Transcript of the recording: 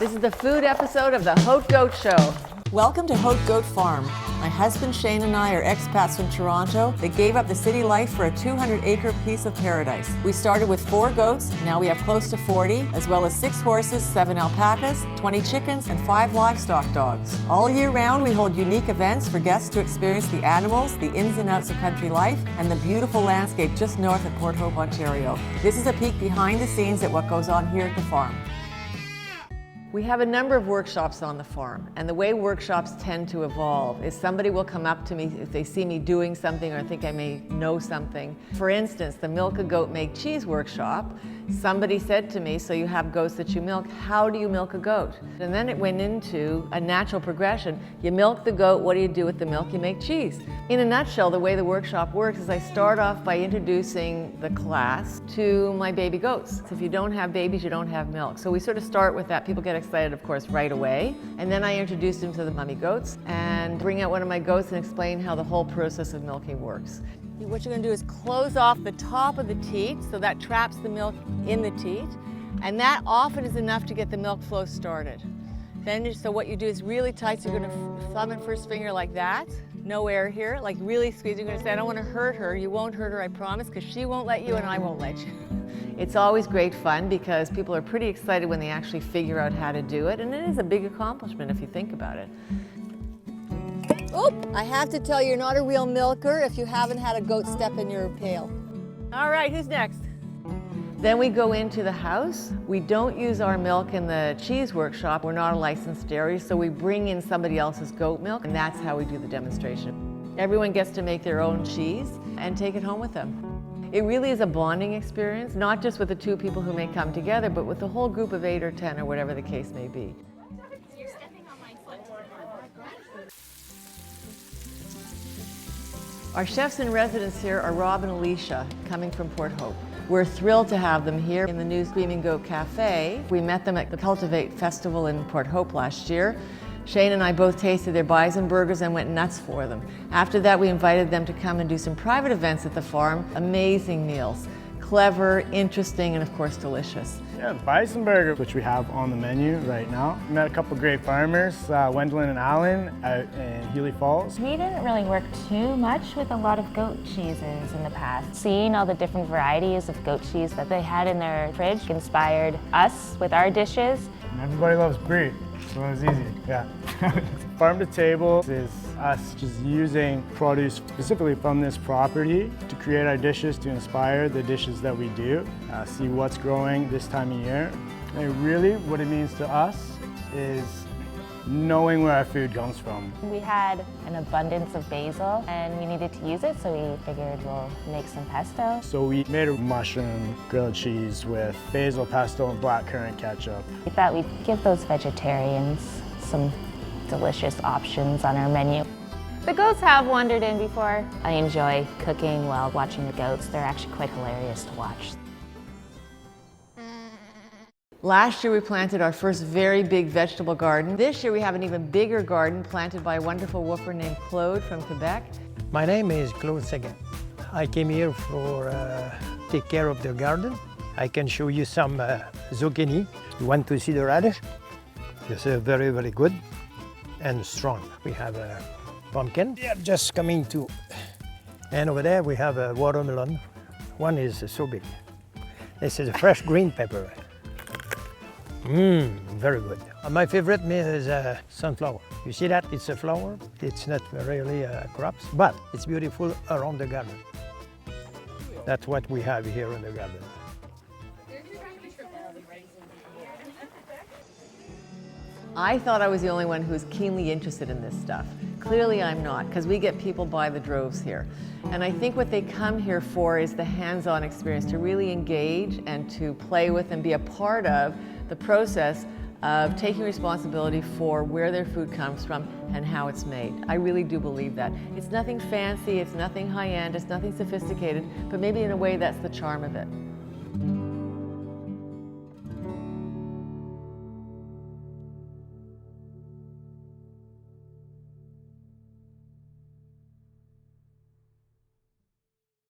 This is the food episode of the Haute Goat Show. Welcome to Haute Goat Farm. My husband Shane and I are expats from Toronto that gave up the city life for a 200-acre piece of paradise. We started with 4 goats, now we have close to 40, as well as 6 horses, 7 alpacas, 20 chickens, and 5 livestock dogs. All year round, we hold unique events for guests to experience the animals, the ins and outs of country life, and the beautiful landscape just north of Port Hope, Ontario. This is a peek behind the scenes at what goes on here at the farm. We have a number of workshops on the farm, and the way workshops tend to evolve is somebody will come up to me if they see me doing something or think I may know something. For instance, the Milk a Goat Make Cheese workshop, somebody said to me, so you have goats that you milk, how do you milk a goat? And then it went into a natural progression. You milk the goat, what do you do with the milk? You make cheese. In a nutshell, the way the workshop works is I start off by introducing the class to my baby goats. So if you don't have babies, you don't have milk. So we sort of start with that. People get excited, of course, right away. And then I introduce them to the mummy goats and bring out one of my goats and explain how the whole process of milking works. What you're going to do is close off the top of the teat, so that traps the milk in the teat, and that often is enough to get the milk flow started. Then, so what you do is really tight, so you're going to thumb and first finger like that, no air here, like really squeeze. You're going to say, I don't want to hurt her. You won't hurt her, I promise, because she won't let you and I won't let you. It's always great fun because people are pretty excited when they actually figure out how to do it, and it is a big accomplishment if you think about it. Oop, I have to tell you, you're not a real milker if you haven't had a goat step in your pail. All right, who's next? Then we go into the house. We don't use our milk in the cheese workshop. We're not a licensed dairy, so we bring in somebody else's goat milk, and that's how we do the demonstration. Everyone gets to make their own cheese and take it home with them. It really is a bonding experience, not just with the 2 people who may come together, but with the whole group of 8 or 10 or whatever the case may be. Our chefs in residence here are Rob and Alicia, coming from Port Hope. We're thrilled to have them here in the new Screaming Goat Cafe. We met them at the Cultivate Festival in Port Hope last year. Shane and I both tasted their bison burgers and went nuts for them. After that, we invited them to come and do some private events at the farm. Amazing meals. Clever, interesting, and of course delicious. Yeah, the bison burger, which we have on the menu right now. We met a couple great farmers, Wendolyn and Alan out in Healy Falls. We didn't really work too much with a lot of goat cheeses in the past. Seeing all the different varieties of goat cheese that they had in their fridge inspired us with our dishes. And everybody loves brie, so it was easy, yeah. Farm to table is us just using produce specifically from this property to create our dishes, to inspire the dishes that we do, see what's growing this time of year. And really what it means to us is knowing where our food comes from. We had an abundance of basil and we needed to use it, so we figured we'll make some pesto. So we made a mushroom grilled cheese with basil pesto and blackcurrant ketchup. We thought we'd give those vegetarians some delicious options on our menu. The goats have wandered in before. I enjoy cooking while watching the goats. They're actually quite hilarious to watch. Last year we planted our first very big vegetable garden. This year we have an even bigger garden planted by a wonderful woofer named Claude from Quebec. My name is Claude Seguin. I came here for take care of the garden. I can show you some zucchini. You want to see the radish? This is very, very good and strong. We have a pumpkin. Yeah, just coming to. And over there we have a watermelon. One is so big. This is a fresh green pepper. Very good. My favorite meal is sunflower. You see that? It's a flower. It's not really crops, but it's beautiful around the garden. That's what we have here in the garden. I thought I was the only one who was keenly interested in this stuff. Clearly I'm not, because we get people by the droves here. And I think what they come here for is the hands-on experience, to really engage and to play with and be a part of the process of taking responsibility for where their food comes from and how it's made. I really do believe that. It's nothing fancy, it's nothing high-end, it's nothing sophisticated, but maybe in a way that's the charm of it.